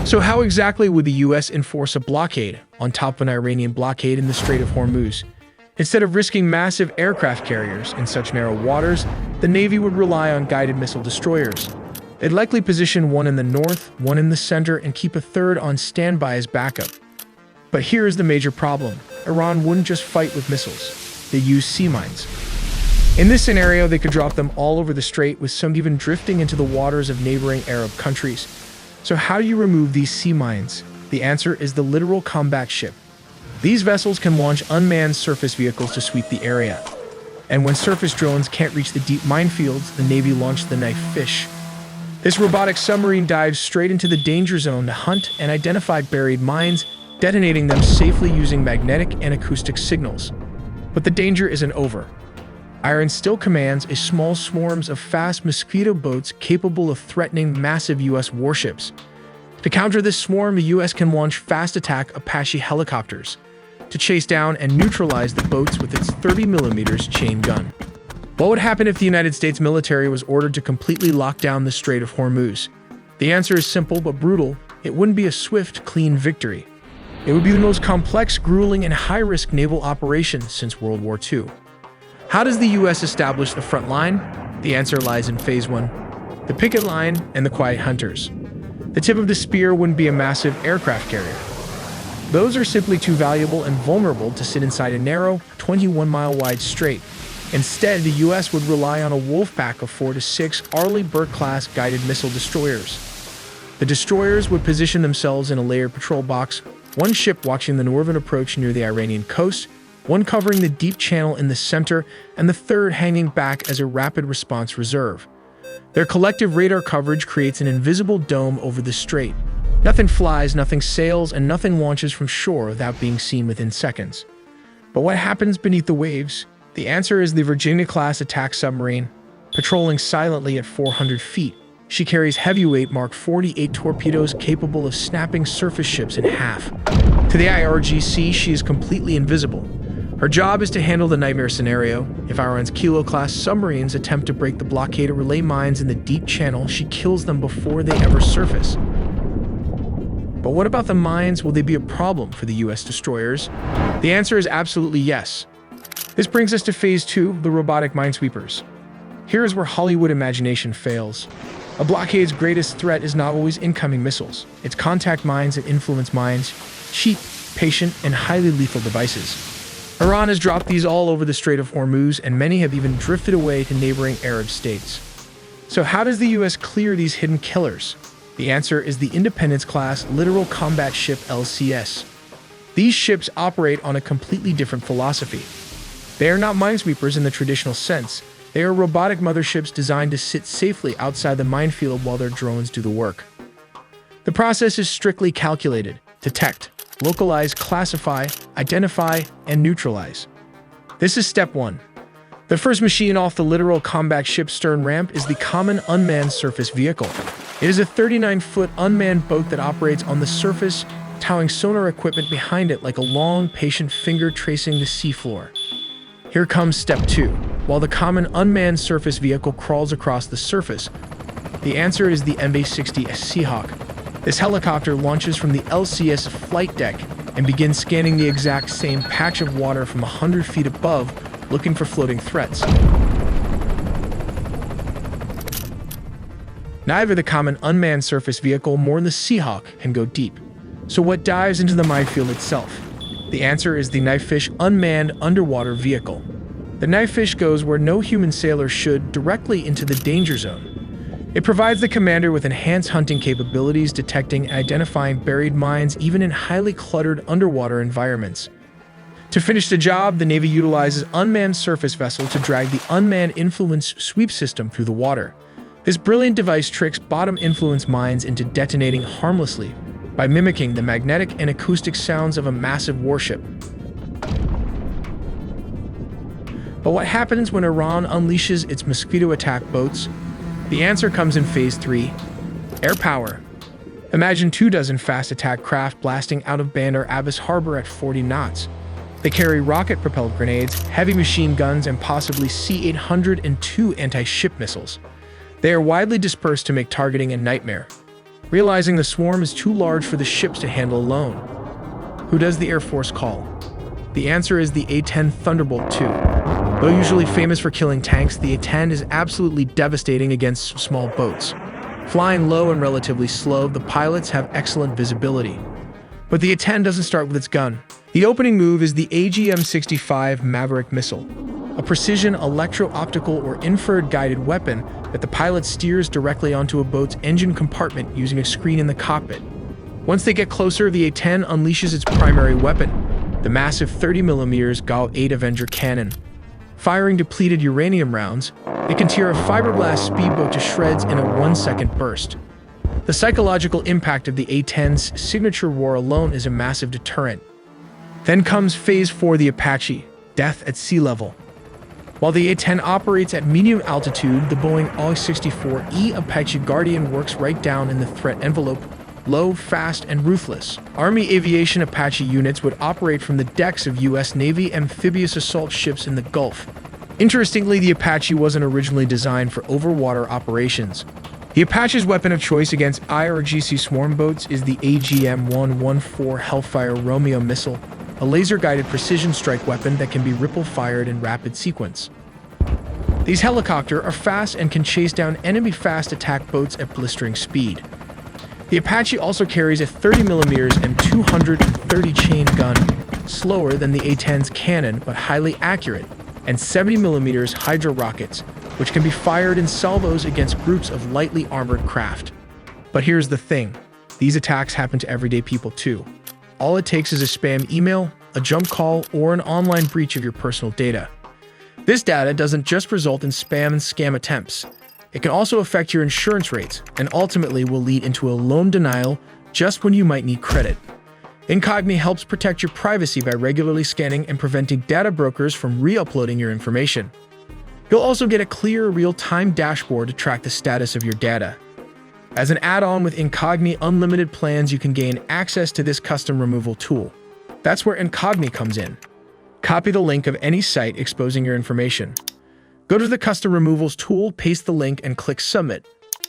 So how exactly would the US enforce a blockade on top of an Iranian blockade in the Strait of Hormuz? Instead of risking massive aircraft carriers in such narrow waters, the Navy would rely on guided missile destroyers. They'd likely position one in the north, one in the center, and keep a third on standby as backup. But here is the major problem. Iran wouldn't just fight with missiles. They use sea mines. In this scenario, they could drop them all over the strait, with some even drifting into the waters of neighboring Arab countries. So how do you remove these sea mines? The answer is the Littoral Combat Ship. These vessels can launch unmanned surface vehicles to sweep the area. And when surface drones can't reach the deep minefields, the Navy launched the Knifefish. This robotic submarine dives straight into the danger zone to hunt and identify buried mines, detonating them safely using magnetic and acoustic signals. But the danger isn't over. Iran still commands a small swarms of fast mosquito boats capable of threatening massive US warships. To counter this swarm, the US can launch fast-attack Apache helicopters to chase down and neutralize the boats with its 30mm chain gun. What would happen if the United States military was ordered to completely lock down the Strait of Hormuz? The answer is simple but brutal. It wouldn't be a swift, clean victory. It would be the most complex, grueling, and high-risk naval operation since World War II. How does the US establish the front line? The answer lies in Phase 1, the picket line and the quiet hunters. The tip of the spear wouldn't be a massive aircraft carrier. Those are simply too valuable and vulnerable to sit inside a narrow, 21-mile-wide strait. Instead, the US would rely on a wolf pack of 4 to 6 Arleigh Burke-class guided missile destroyers. The destroyers would position themselves in a layered patrol box, one ship watching the northern approach near the Iranian coast, one covering the deep channel in the center, and the third hanging back as a rapid response reserve. Their collective radar coverage creates an invisible dome over the strait. Nothing flies, nothing sails, and nothing launches from shore without being seen within seconds. But what happens beneath the waves? The answer is the Virginia-class attack submarine. Patrolling silently at 400 feet, she carries heavyweight Mark 48 torpedoes capable of snapping surface ships in half. To the IRGC, she is completely invisible. Her job is to handle the nightmare scenario. If Iran's Kilo-class submarines attempt to break the blockade or relay mines in the deep channel, she kills them before they ever surface. But what about the mines? Will they be a problem for the US destroyers? The answer is absolutely yes. This brings us to Phase 2, the robotic minesweepers. Here is where Hollywood imagination fails. A blockade's greatest threat is not always incoming missiles. It's contact mines and influence mines, cheap, patient, and highly lethal devices. Iran has dropped these all over the Strait of Hormuz, and many have even drifted away to neighboring Arab states. So how does the US clear these hidden killers? The answer is the Independence-class Littoral Combat Ship LCS. These ships operate on a completely different philosophy. They are not minesweepers in the traditional sense. They are robotic motherships designed to sit safely outside the minefield while their drones do the work. The process is strictly calculated: detect, localize, classify, identify, and neutralize. This is step 1. The first machine off the Littoral Combat Ship's stern ramp is the Common Unmanned Surface Vehicle. It is a 39-foot unmanned boat that operates on the surface, towing sonar equipment behind it like a long, patient finger tracing the seafloor. Here comes step 2. While the Common Unmanned Surface Vehicle crawls across the surface, the answer is the MA-60 Seahawk. This helicopter launches from the LCS flight deck and begins scanning the exact same patch of water from 100 feet above, looking for floating threats. Neither the Common Unmanned Surface Vehicle nor the Seahawk can go deep. So what dives into the minefield itself? The answer is the Knifefish Unmanned Underwater Vehicle. The Knifefish goes where no human sailor should, directly into the danger zone. It provides the commander with enhanced hunting capabilities, detecting and identifying buried mines even in highly cluttered underwater environments. To finish the job, the Navy utilizes unmanned surface vessels to drag the unmanned influence sweep system through the water. This brilliant device tricks bottom influence mines into detonating harmlessly by mimicking the magnetic and acoustic sounds of a massive warship. But what happens when Iran unleashes its mosquito attack boats? The answer comes in Phase 3, air power. Imagine 24 fast attack craft blasting out of Bandar Abbas Harbor at 40 knots. They carry rocket-propelled grenades, heavy machine guns, and possibly C-802 anti-ship missiles. They are widely dispersed to make targeting a nightmare. Realizing the swarm is too large for the ships to handle alone, who does the Air Force call? The answer is the A-10 Thunderbolt II. Though usually famous for killing tanks, the A-10 is absolutely devastating against small boats. Flying low and relatively slow, the pilots have excellent visibility. But the A-10 doesn't start with its gun. The opening move is the AGM-65 Maverick missile, a precision electro-optical or infrared-guided weapon that the pilot steers directly onto a boat's engine compartment using a screen in the cockpit. Once they get closer, the A-10 unleashes its primary weapon, the massive 30mm Gal-8 Avenger cannon. Firing depleted uranium rounds, it can tear a fiberglass speedboat to shreds in a 1-second burst. The psychological impact of the A-10's signature roar alone is a massive deterrent. Then comes Phase 4, the Apache, death at sea level. While the A-10 operates at medium altitude, the Boeing AW-64E Apache Guardian works right down in the threat envelope, low, fast, and ruthless. Army aviation Apache units would operate from the decks of U.S. Navy amphibious assault ships in the Gulf. Interestingly, the Apache wasn't originally designed for overwater operations. The Apache's weapon of choice against IRGC swarm boats is the AGM-114 Hellfire Romeo missile, a laser-guided precision strike weapon that can be ripple-fired in rapid sequence. These helicopters are fast and can chase down enemy fast attack boats at blistering speed. The Apache also carries a 30mm and 230 chain gun, slower than the A-10's cannon but highly accurate, and 70mm Hydra rockets, which can be fired in salvos against groups of lightly armored craft. But here's the thing, these attacks happen to everyday people too. All it takes is a spam email, a jump call, or an online breach of your personal data. This data doesn't just result in spam and scam attempts. It can also affect your insurance rates and ultimately will lead into a loan denial just when you might need credit. Incogni helps protect your privacy by regularly scanning and preventing data brokers from re-uploading your information. You'll also get a clear, real-time dashboard to track the status of your data. As an add-on with Incogni Unlimited plans, you can gain access to this custom removal tool. That's where Incogni comes in. Copy the link of any site exposing your information. Go to the Custom Removals tool, paste the link, and click Submit.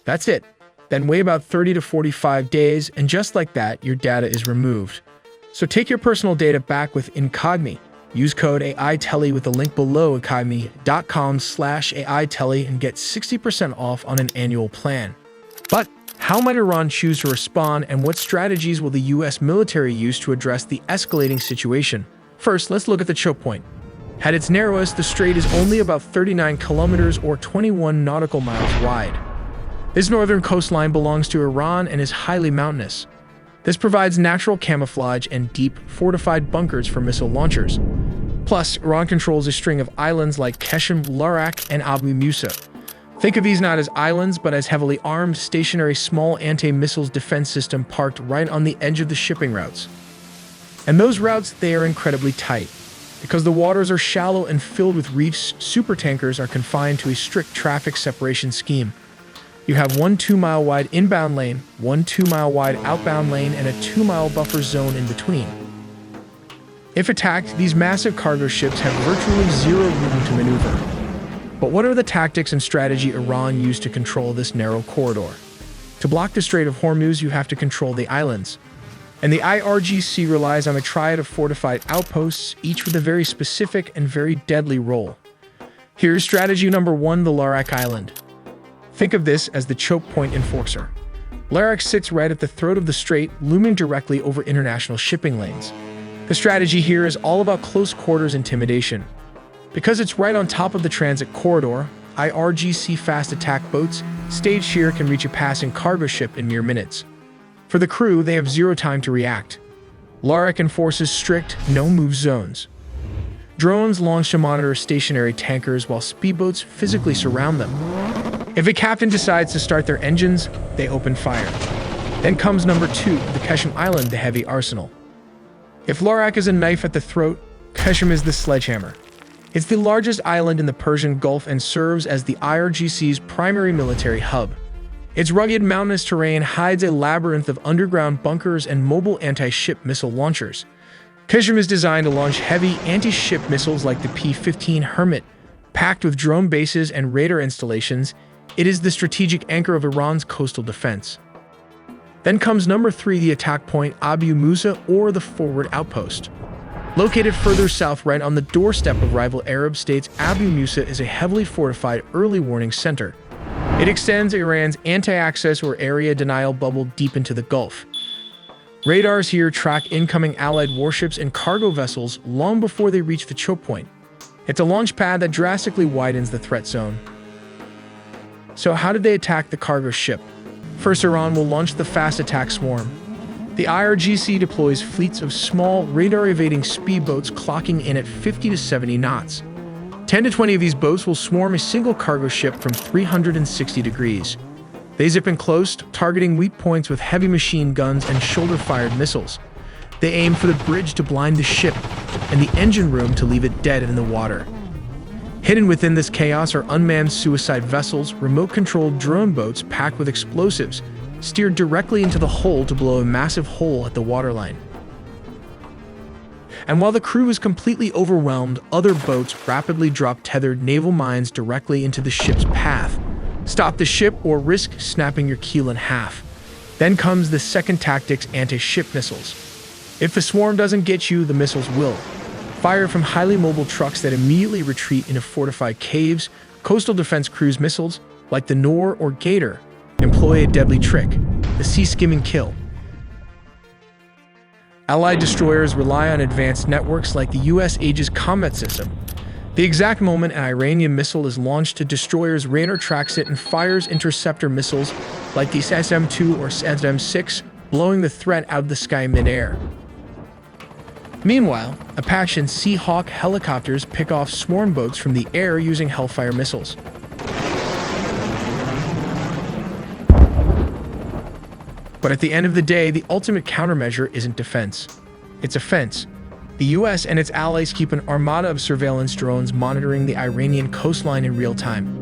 That's it. Then wait about 30 to 45 days, and just like that, your data is removed. So take your personal data back with Incogni. Use code AITELLY with the link below, incogni.com/AITELLY, and get 60% off on an annual plan. But how might Iran choose to respond, and what strategies will the US military use to address the escalating situation? First, let's look at the choke point. At its narrowest, the strait is only about 39 kilometers or 21 nautical miles wide. This northern coastline belongs to Iran and is highly mountainous. This provides natural camouflage and deep, fortified bunkers for missile launchers. Plus, Iran controls a string of islands like Qeshm, Larak, and Abu Musa. Think of these not as islands, but as heavily armed, stationary small anti-missiles defense system parked right on the edge of the shipping routes. And those routes, they are incredibly tight. Because the waters are shallow and filled with reefs, supertankers are confined to a strict traffic separation scheme. You have one 2-mile wide inbound lane, one 2-mile wide outbound lane, and a 2-mile buffer zone in between. If attacked, these massive cargo ships have virtually zero room to maneuver. But what are the tactics and strategy Iran used to control this narrow corridor? To block the Strait of Hormuz, you have to control the islands. And the IRGC relies on a triad of fortified outposts, each with a very specific and very deadly role. Here's strategy number 1, the Larak Island. Think of this as the choke point enforcer. Larak sits right at the throat of the strait, looming directly over international shipping lanes. The strategy here is all about close quarters intimidation. Because it's right on top of the transit corridor, IRGC fast attack boats staged here can reach a passing cargo ship in mere minutes. For the crew, they have zero time to react. Larak enforces strict no-move zones. Drones launch to monitor stationary tankers while speedboats physically surround them. If a captain decides to start their engines, they open fire. Then comes number 2, the Qeshm Island, the heavy arsenal. If Larak is a knife at the throat, Qeshm is the sledgehammer. It's the largest island in the Persian Gulf and serves as the IRGC's primary military hub. Its rugged mountainous terrain hides a labyrinth of underground bunkers and mobile anti-ship missile launchers. Qeshm is designed to launch heavy anti-ship missiles like the P-15 Hermit. Packed with drone bases and radar installations, it is the strategic anchor of Iran's coastal defense. Then comes number 3, the attack point Abu Musa, or the forward outpost. Located further south right on the doorstep of rival Arab states, Abu Musa is a heavily fortified early warning center. It extends Iran's anti-access or area denial bubble deep into the Gulf. Radars here track incoming Allied warships and cargo vessels long before they reach the choke point. It's a launch pad that drastically widens the threat zone. So how did they attack the cargo ship? First, Iran will launch the Fast Attack Swarm. The IRGC deploys fleets of small, radar-evading speedboats clocking in at 50 to 70 knots. 10 to 20 of these boats will swarm a single cargo ship from 360 degrees. They zip in close, targeting weak points with heavy machine guns and shoulder-fired missiles. They aim for the bridge to blind the ship, and the engine room to leave it dead in the water. Hidden within this chaos are unmanned suicide vessels, remote-controlled drone boats packed with explosives, steered directly into the hull to blow a massive hole at the waterline. And while the crew is completely overwhelmed, other boats rapidly drop tethered naval mines directly into the ship's path. Stop the ship or risk snapping your keel in half. Then comes the second tactics, anti-ship missiles. If the swarm doesn't get you, the missiles will. Fire from highly mobile trucks that immediately retreat into fortified caves. Coastal defense cruise missiles, like the Nor or Gator, employ a deadly trick, the sea-skimming kill. Allied destroyers rely on advanced networks like the U.S. Aegis combat system. The exact moment an Iranian missile is launched, a destroyer's radar tracks it and fires interceptor missiles like the SM-2 or SM-6, blowing the threat out of the sky mid-air. Meanwhile, Apache and Seahawk helicopters pick off swarm boats from the air using Hellfire missiles. But at the end of the day, the ultimate countermeasure isn't defense. It's offense. The US and its allies keep an armada of surveillance drones monitoring the Iranian coastline in real time.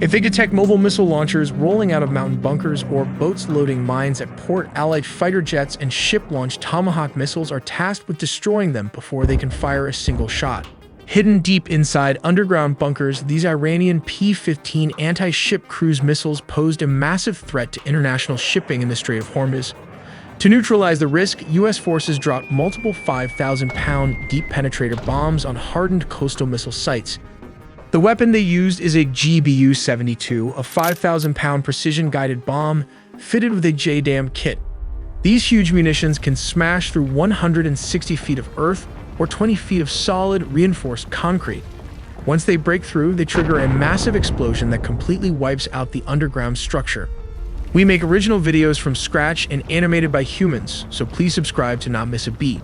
If they detect mobile missile launchers rolling out of mountain bunkers or boats loading mines at port, Allied fighter jets and ship-launched Tomahawk missiles are tasked with destroying them before they can fire a single shot. Hidden deep inside underground bunkers, these Iranian P-15 anti-ship cruise missiles posed a massive threat to international shipping in the Strait of Hormuz. To neutralize the risk, U.S. forces dropped multiple 5,000-pound deep penetrator bombs on hardened coastal missile sites. The weapon they used is a GBU-72, a 5,000-pound precision-guided bomb fitted with a JDAM kit. These huge munitions can smash through 160 feet of earth or 20 feet of solid, reinforced concrete. Once they break through, they trigger a massive explosion that completely wipes out the underground structure. We make original videos from scratch and animated by humans, so please subscribe to not miss a beat.